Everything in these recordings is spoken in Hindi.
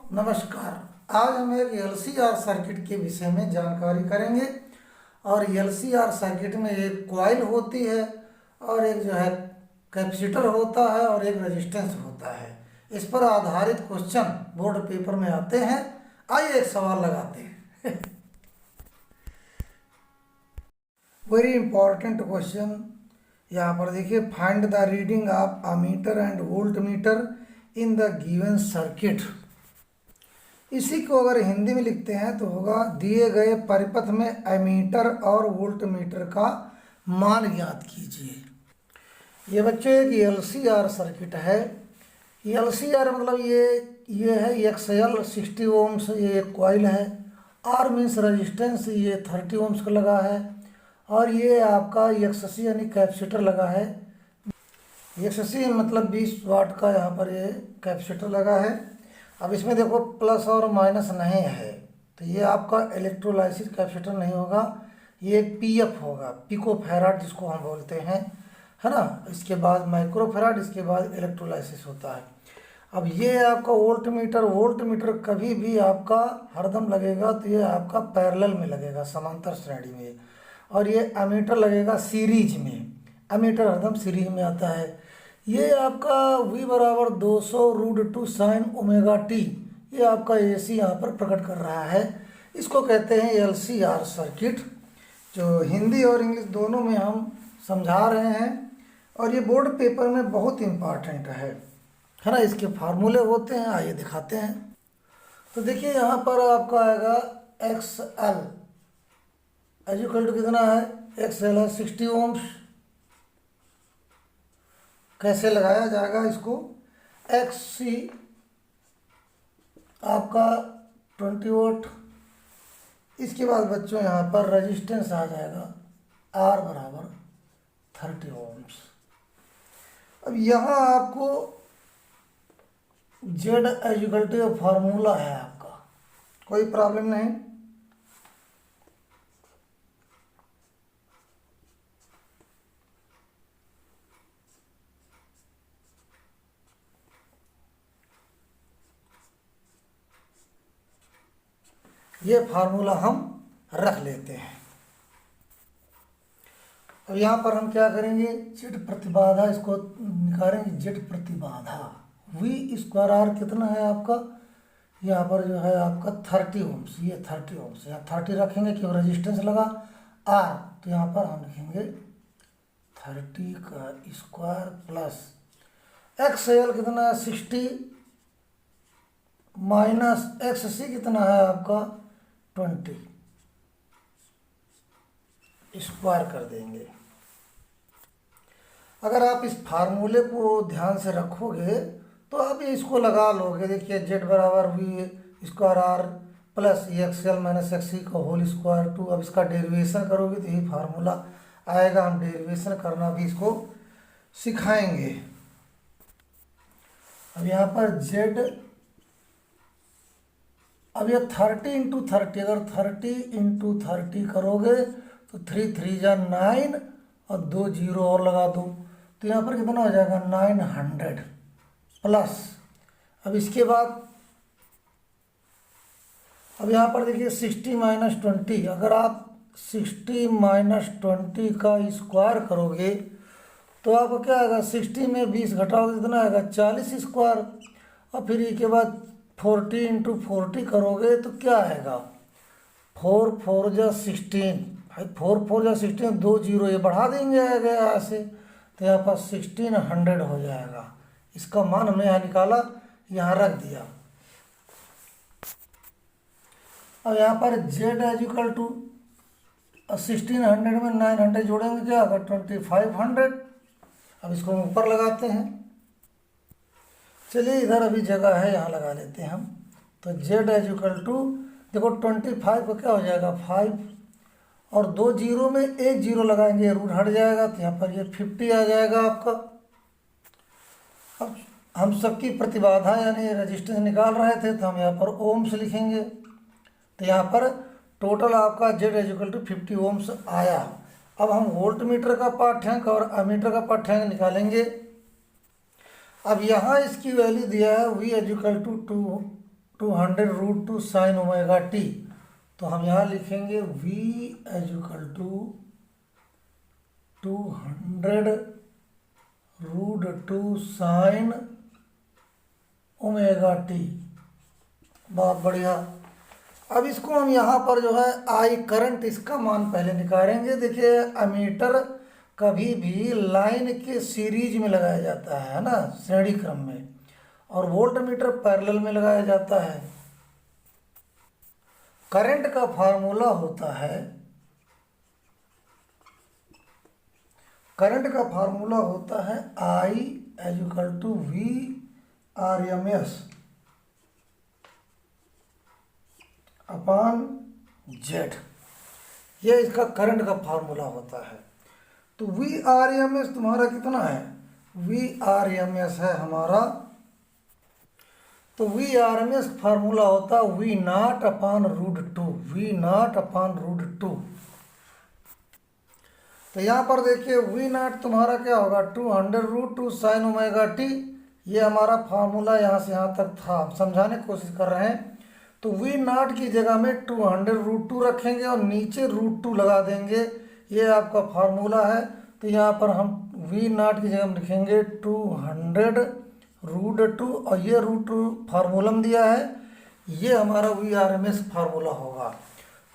नमस्कार। आज हम एक एलसीआर सर्किट के विषय में जानकारी करेंगे। और एलसीआर सर्किट में एक कॉइल होती है और एक जो है कैपेसिटर होता है और एक रेजिस्टेंस होता है। इस पर आधारित क्वेश्चन बोर्ड पेपर में आते हैं। आइए एक सवाल लगाते हैं। Very important question. यहाँ पर देखिए, find the reading of ammeter and volt meter in the given circuit. इसी को अगर हिंदी में लिखते हैं तो होगा, दिए गए परिपथ में एमीटर और वोल्ट मीटर का मान ज्ञात कीजिए। ये बच्चों एक एलसीआर सर्किट है। एलसीआर मतलब ये है एक्सएल 60 ओम्स, ये एक कॉइल है। आर मीन्स रेजिस्टेंस, ये 30 ओम्स का लगा है। और ये आपका एक्ससी यानी कैपेसिटर लगा है। एक्ससी मतलब 20 वाट का यहाँ पर ये कैपेसिटर लगा है। अब इसमें देखो प्लस और माइनस नहीं है, तो ये आपका इलेक्ट्रोलाइसिस कैपेसिटर नहीं होगा, ये पीएफ होगा, पिको फैराड जिसको हम बोलते हैं, है ना। इसके बाद माइक्रो फैराड, इसके बाद इलेक्ट्रोलाइसिस होता है। अब ये आपका वोल्ट मीटर कभी भी आपका हरदम लगेगा तो ये आपका पैरेलल में लगेगा, समांतर श्रेणी में। और ये एमीटर लगेगा सीरीज में, एमीटर हरदम सीरीज में आता है। ये आपका V बराबर 200√2 sin ओमेगा टी, ये आपका AC यहाँ पर प्रकट कर रहा है। इसको कहते हैं LCR सर्किट, जो हिंदी और इंग्लिश दोनों में हम समझा रहे हैं। और ये बोर्ड पेपर में बहुत इम्पॉर्टेंट है ना। इसके फार्मूले होते हैं, आइए दिखाते हैं। तो देखिए यहाँ पर आपका आएगा XL इक्वल टू कितना है, XL है 60 ओम्स। कैसे लगाया जाएगा इसको, XC आपका 20 वोल्ट। इसके बाद बच्चों यहाँ पर रेजिस्टेंस आ जाएगा R बराबर 30 ओम्स। अब यहाँ आपको Z इक्वल टू फार्मूला है आपका, कोई प्रॉब्लम नहीं। ये फार्मूला हम रख लेते हैं। अब यहाँ पर हम क्या करेंगे, जेड प्रतिबाधा इसको निकालेंगे। जेड प्रतिबाधा V²R कितना है आपका, यहाँ पर जो है आपका 30 ओम्स, ये 30 ओम्स, यहाँ 30 रखेंगे क्यों, रेजिस्टेंस लगा R, तो यहाँ पर हम लिखेंगे 30 का स्क्वायर प्लस XL कितना है 60 माइनस XC कितना है आपका 20, स्क्वायर कर देंगे। अगर आप इस फार्मूले को ध्यान से रखोगे तो आप इसको लगा लोगे। देखिए Z बराबर V²R plus XL minus XC का होल स्क्वायर 2। अब इसका डेरिवेशन करोगे तो यही फार्मूला आएगा। हम डेरिवेशन करना भी इसको सिखाएंगे। अब यहाँ पर Z, अब ये 30 × 30, अगर 30 × 30 करोगे तो 3 3 जा 9 और 2 0 और लगा दो, तो यहाँ पर कितना हो जाएगा 900 प्लस। अब इसके बाद अब यहाँ पर देखिए 60 माइनस 20, अगर आप 60 माइनस 20 का स्क्वायर करोगे तो आपको क्या आएगा, 60 में 20 घटाओगे कितना आएगा 40 स्क्वायर। और फिर इसके बाद 40 × 40 करोगे तो क्या आएगा, 4 4 जा 16, भाई 4 4 जा 16, 2 0 ये बढ़ा देंगे आएगा यहाँ से, तो यहाँ पर 1600 हो जाएगा। इसका मान हमने यहाँ निकाला, यहाँ रख दिया। अब यहाँ पर Z इक्वल टू 1600 में 900 जोड़ेंगे क्या होगा 2500। अब इसको हम ऊपर लगाते हैं। चलिए इधर अभी जगह है, यहाँ लगा लेते हैं हम। तो Z इक्वल टू देखो 25 को क्या हो जाएगा 5, और 2 0 में 1 0 लगाएंगे, रूट हट जाएगा, तो यहाँ पर ये 50 आ जाएगा आपका। अब हम सबकी प्रतिबाधा यानी रेजिस्टेंस निकाल रहे थे, तो हम यहाँ पर ओम्स लिखेंगे। तो यहाँ पर टोटल आपका Z इक्वल टू 50 ओम्स आया। अब हम वोल्ट मीटर का पाठ्यांक और अमीटर का पाठ्यांक निकालेंगे। अब यहाँ इसकी वैल्यू दिया है V equal to 200 sine omega T, तो हम यहाँ लिखेंगे V is equal to 200 sine omega T. बहुत बढ़िया। अब इसको हम यहाँ पर जो है आई करंट, इसका मान पहले निकालेंगे। देखिए अमीटर कभी भी लाइन के सीरीज में लगाया जाता है ना, श्रेणी क्रम में, और वोल्ट मीटर पैरेलल में लगाया जाता है। करंट का फार्मूला होता है, I is equal to V RMS upon Z। ये इसका करंट का फार्मूला होता है। तो V RMS तुम्हारा कितना है? V RMS है हमारा, तो V RMS फार्मूला होता है V not upon root two. तो यहाँ पर देखिए V नॉट तुम्हारा क्या होगा? 200 साइन ओमेगा टी। ये हमारा फार्मूला यहाँ से यहाँ तक था, हम समझाने की कोशिश कर रहे हैं। तो V नॉट की जगह में 200 रखेंगे और नीचे √2 लगा देंगे। ये आपका फार्मूला है। तो यहाँ पर हम V नॉट की जगह में लिखेंगे 200 और ये √2 फार्मूला में दिया है। ये हमारा V RMS फार्मूला होगा।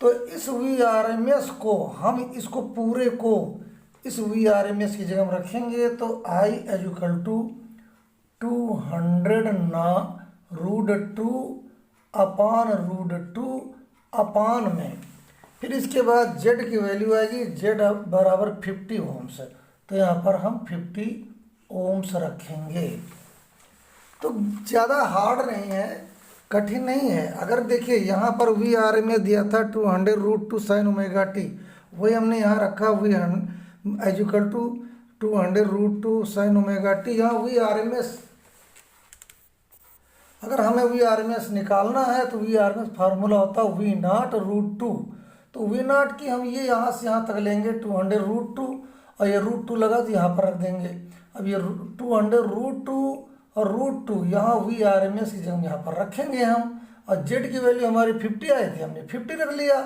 तो इस V RMS को हम इसको पूरे को इस V RMS की जगह में रखेंगे। तो I is equal to 200 √2 upon √2 upon में, फिर इसके बाद Z की वैल्यू आएगी, Z बराबर 50 ओम्स। तो यहाँ पर हम 50 ओम्स रखेंगे। तो ज़्यादा हार्ड नहीं है, कठिन नहीं है। अगर देखिए यहाँ पर V RMS दिया था 200 साइन ओमेगा टी, वही हमने यहाँ रखा V is equal to 200 sine omega T. यहाँ V RMS, अगर हमें V RMS निकालना है तो V RMS फार्मूला होता है V नॉट √2। तो V नॉट की हम ये यहाँ से यहाँ तक लेंगे 200 और ये √2 लगा तो यहाँ पर रख देंगे। अब ये 200 और √2 यहाँ V RMS की जगह यहाँ पर रखेंगे हम, और Z की वैल्यू हमारी 50 आई थी, हमने 50 रख लिया।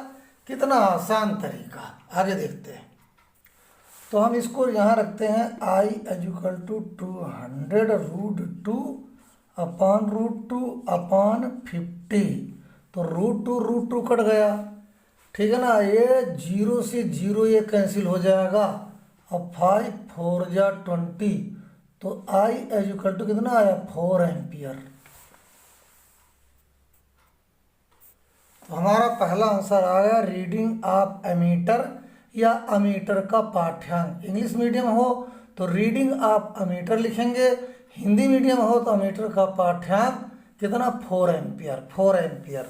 कितना आसान तरीका, आगे देखते हैं। तो हम इसको यहाँ रखते हैं I is equal to 200 √2 upon √2 upon 50। तो √2 कट गया, ठीक है ना। ये 0 से 0 ये कैंसिल हो जाएगा, और 5 4 जा 20। तो I इज इक्वल टू कितना आया? 4 एम्पियर। तो हमारा पहला आंसर आ गया रीडिंग ऑफ एमीटर या अमीटर का पाठ्यांक। इंग्लिश मीडियम हो तो रीडिंग ऑफ अमीटर लिखेंगे, हिंदी मीडियम हो तो अमीटर का पाठ्यांक कितना? 4 एम्पियर।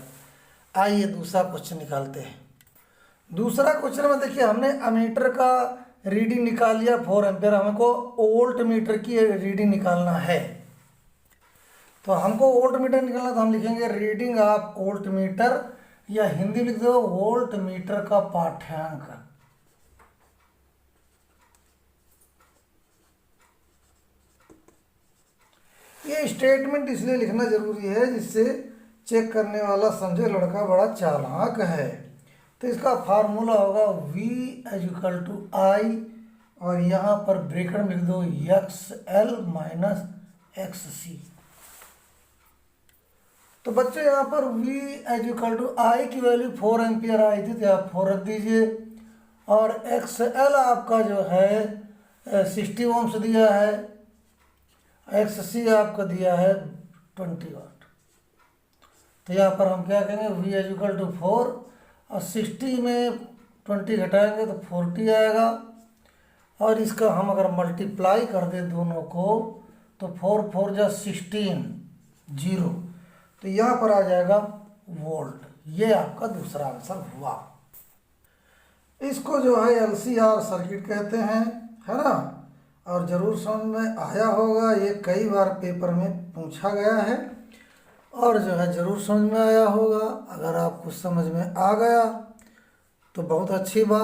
आइए दूसरा क्वेश्चन निकालते हैं। दूसरा क्वेश्चन में देखिए हमने अमीटर का रीडिंग निकाल लिया 4 एम्पियर, हमको वोल्ट मीटर की रीडिंग निकालना है। तो हमको वोल्ट मीटर निकालना, तो हम लिखेंगे रीडिंग ऑफ वोल्ट मीटर, या हिंदी लिख दो वोल्ट मीटर का पाठ्यांक। ये स्टेटमेंट इसलिए लिखना जरूरी है जिससे चेक करने वाला समझे लड़का बड़ा चालाक है। तो इसका फार्मूला होगा V is equal to I, और यहाँ पर ब्रैकेट में लिख दो XL माइनस XC। तो बच्चों यहाँ पर V is equal to I की वैल्यू 4 एम्पियर आई थी, तो आप 4 रख दीजिए, और XL आपका जो है 60 ओम्स दिया है, XC आपका दिया है 20 वाट। तो यहाँ पर हम क्या कहेंगे? V इज इक्वल टू 4, और 60 में 20 घटाएंगे तो 40 आएगा, और इसका हम अगर मल्टीप्लाई कर दें दोनों को तो 4 4 जा 16 0, तो यहाँ पर आ जाएगा वोल्ट। ये आपका दूसरा आंसर हुआ। इसको जो है LCR सर्किट कहते हैं, है ना, और ज़रूर समझ में आया होगा। ये कई बार पेपर में पूछा गया है, और जो है ज़रूर समझ में आया होगा। अगर आपको समझ में आ गया तो बहुत अच्छी बात।